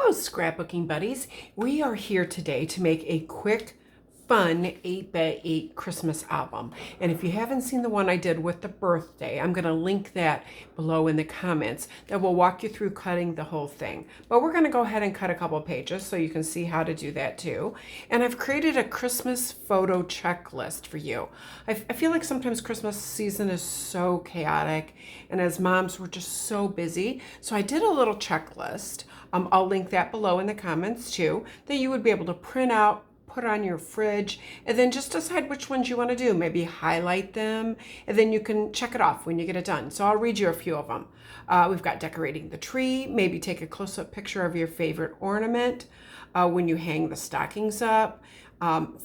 Hello, scrapbooking buddies. We are here today to make a quick, fun 8x8 Christmas album. And if you haven't seen the one I did with the birthday, I'm going to link that below in the comments that will walk you through cutting the whole thing. But we're going to go ahead and cut a couple pages so you can see how to do that too. And I've created a Christmas photo checklist for you. I feel like sometimes Christmas season is so chaotic, and as moms, we're just so busy. So I did a little checklist. I'll link that below in the comments too, that you would be able to print out, put on your fridge, and then just decide which ones you want to do. Maybe highlight them, and then you can check it off when you get it done. So I'll read you a few of them. We've got decorating the tree, maybe take a close-up picture of your favorite ornament when you hang the stockings up,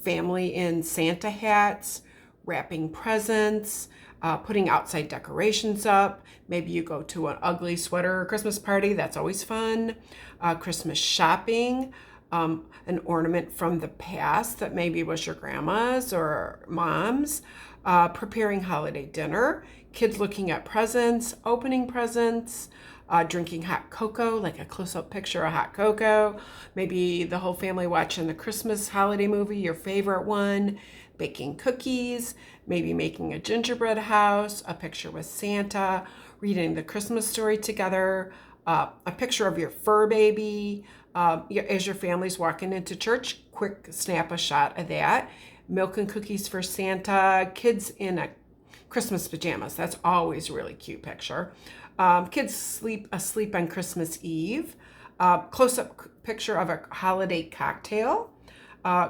family in Santa hats, wrapping presents, putting outside decorations up. Maybe you go to an ugly sweater Christmas party. That's always fun. Christmas shopping. An ornament from the past that maybe was your grandma's or mom's, preparing holiday dinner, kids looking at presents, opening presents, drinking hot cocoa, like a close-up picture of hot cocoa, maybe the whole family watching the Christmas holiday movie, your favorite one, baking cookies, maybe making a gingerbread house, a picture with Santa, reading the Christmas story together, a picture of your fur baby, as your family's walking into church, quick snap a shot of that. Milk and cookies for Santa, kids in a Christmas pajamas. That's always a really cute picture. Kids asleep on Christmas Eve. Close-up picture of a holiday cocktail.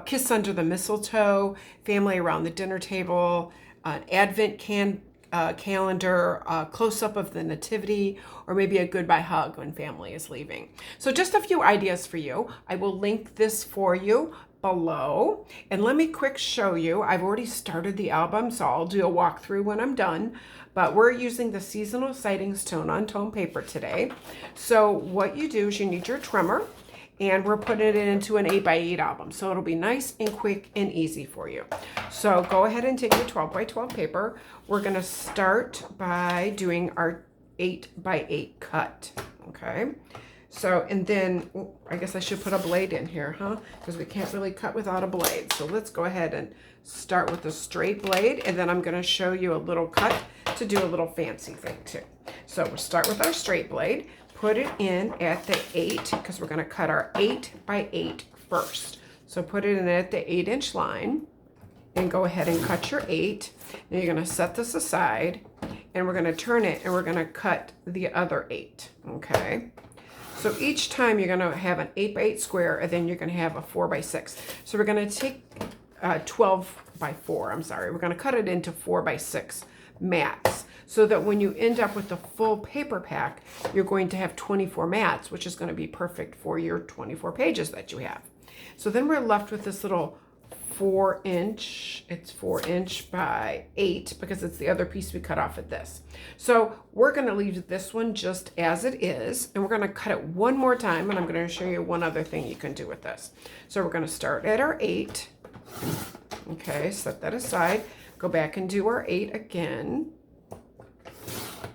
Kiss under the mistletoe, family around the dinner table, an Advent calendar, close-up of the nativity, or maybe a goodbye hug when family is leaving. So just a few ideas for you. I will link this for you below. And let me quick show you. I've already started the album, so I'll do a walkthrough when I'm done. But we're using the Seasonal Sightings tone-on-tone paper today. So what you do is you need your trimmer, and we're putting it into an 8x8 album. So it'll be nice and quick and easy for you. So go ahead and take your 12x12 paper. We're gonna start by doing our 8x8 cut, okay? So, and then, I guess I should put a blade in here, huh? Because we can't really cut without a blade. So let's go ahead and start with a straight blade, and then I'm gonna show you a little cut to do a little fancy thing too. So we'll start with our straight blade. Put it in at the 8, because we're going to cut our 8x8 first. So put it in at the 8-inch line and go ahead and cut your 8. Then you're going to set this aside, and we're going to turn it, and we're going to cut the other 8. Okay. So each time you're going to have an 8x8 square, and then you're going to have a 4x6. So we're going to take 12x4. I'm sorry. We're going to cut it into 4x6 mats, so that when you end up with the full paper pack, you're going to have 24 mats, which is going to be perfect for your 24 pages that you have. So then we're left with this little 4-inch, it's 4-inch by 8, because it's the other piece we cut off at this. So we're going to leave this one just as it is, and we're going to cut it one more time, and I'm going to show you one other thing you can do with this. So we're going to start at our 8. Okay, set that aside. Go back and do our 8 again.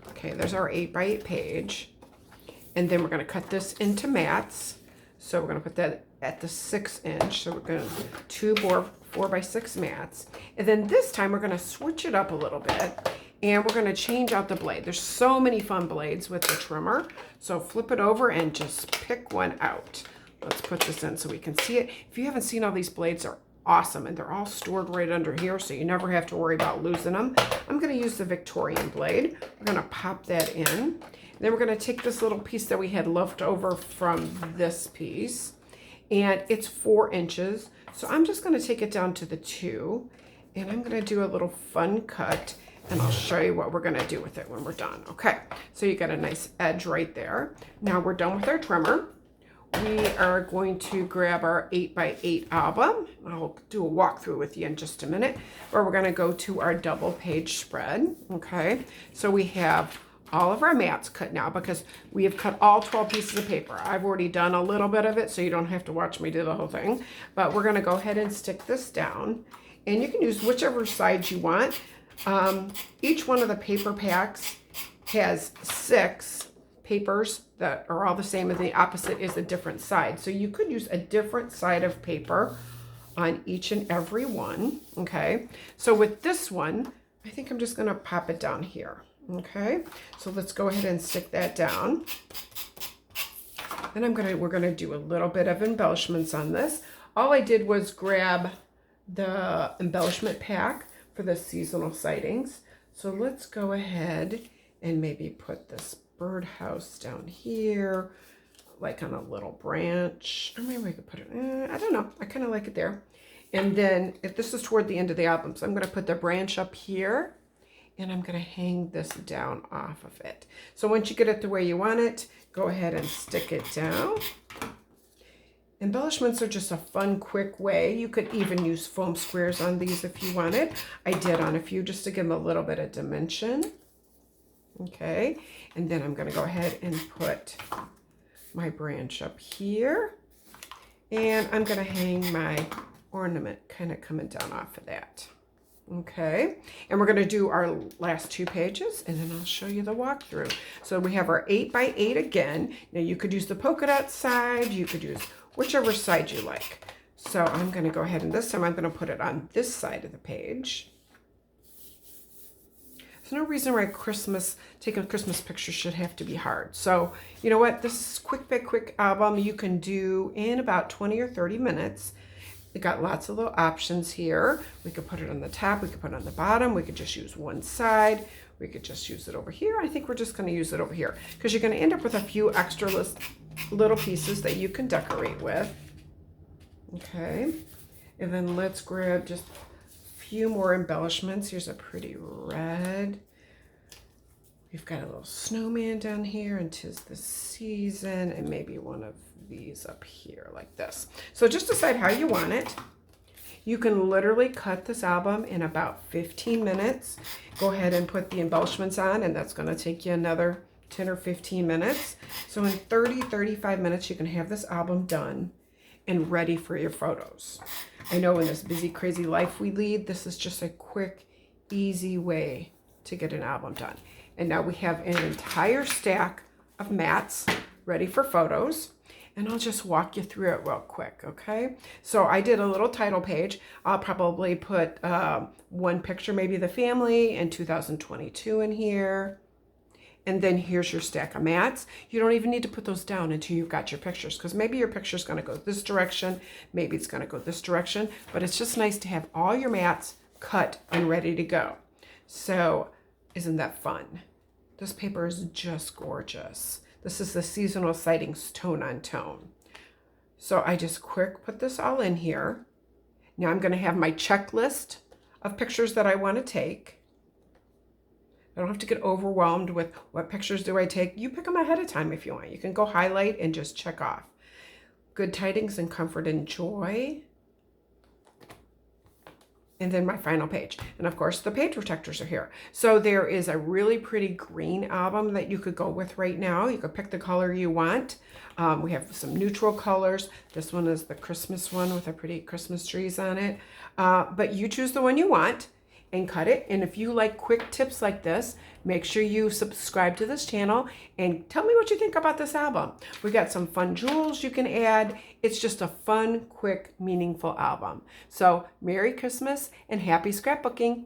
Okay, there's our 8x8 page. And then we're going to cut this into mats. So we're going to put that at the 6-inch. So we're going to 2 4x6 mats. And then this time we're going to switch it up a little bit. And we're going to change out the blade. There's so many fun blades with the trimmer. So flip it over and just pick one out. Let's put this in so we can see it. If you haven't seen all these blades, they're awesome, and they're all stored right under here, so you never have to worry about losing them. I'm going to use the Victorian blade. We're going to pop that in. And then we're going to take this little piece that we had left over from this piece, and it's 4 inches. So I'm just going to take it down to the 2, and I'm going to do a little fun cut, and I'll show you what we're going to do with it when we're done. Okay, so you got a nice edge right there. Now we're done with our trimmer. We are going to grab our 8x8 album. I'll do a walkthrough with you in just a minute, where we're going to go to our double page spread. Okay, so we have all of our mats cut now, because we have cut all 12 pieces of paper. I've already done a little bit of it, so you don't have to watch me do the whole thing. But we're going to go ahead and stick this down, and you can use whichever side you want. Each one of the paper packs has 6 papers that are all the same, and the opposite is a different side. So you could use a different side of paper on each and every one, okay? So with this one, I think I'm just gonna pop it down here, okay? So let's go ahead and stick that down. Then we're gonna do a little bit of embellishments on this. All I did was grab the embellishment pack for the seasonal sightings. So let's go ahead and maybe put this birdhouse down here, like on a little branch. Or maybe we could put it, I don't know. I kind of like it there. And then if this is toward the end of the album, so I'm going to put the branch up here and I'm going to hang this down off of it. So once you get it the way you want it, go ahead and stick it down. Embellishments are just a fun, quick way. You could even use foam squares on these if you wanted. I did on a few just to give them a little bit of dimension. Okay, and then I'm going to go ahead and put my branch up here. And I'm going to hang my ornament kind of coming down off of that. Okay, and we're going to do our last 2 pages, and then I'll show you the walkthrough. So we have our 8x8 again. Now you could use the polka dot side, you could use whichever side you like. So I'm going to go ahead and this time I'm going to put it on this side of the page. There's no reason why taking Christmas pictures should have to be hard. So you know what, this is quick album you can do in about 20 or 30 minutes. We got lots of little options here. We could put it on the top, we could put it on the bottom, we could just use one side, we could just use it over here. I think we're just going to use it over here because you're going to end up with a few extra little pieces that you can decorate with. Okay, and then let's grab just a few more embellishments. Here's a pretty red. We've got a little snowman down here, and 'tis the season, and maybe one of these up here like this. So just decide how you want it. You can literally cut this album in about 15 minutes. Go ahead and put the embellishments on, and that's going to take you another 10 or 15 minutes. So in 30-35 minutes, you can have this album done and ready for your photos. I know in this busy, crazy life we lead, this is just a quick, easy way to get an album done. And now we have an entire stack of mats ready for photos. And I'll just walk you through it real quick, okay? So I did a little title page. I'll probably put one picture, maybe the family and 2022 in here. And then here's your stack of mats. You don't even need to put those down until you've got your pictures, because maybe your picture's gonna go this direction, maybe it's gonna go this direction, but it's just nice to have all your mats cut and ready to go. So isn't that fun? This paper is just gorgeous. This is the Seasonal Sightings Tone on Tone. So I just put this all in here. Now I'm going to have my checklist of pictures that I want to take. I don't have to get overwhelmed with what pictures do I take. You pick them ahead of time if you want. You can go highlight and just check off. Good tidings and comfort and joy. And then my final page. And of course, the page protectors are here. So there is a really pretty green album that you could go with right now. You could pick the color you want. We have some neutral colors. This one is the Christmas one with the pretty Christmas trees on it. But you choose the one you want and cut it. And if you like quick tips like this, make sure you subscribe to this channel and tell me what you think about this album. We got some fun jewels you can add. It's just a fun, quick, meaningful album. So Merry Christmas and happy scrapbooking.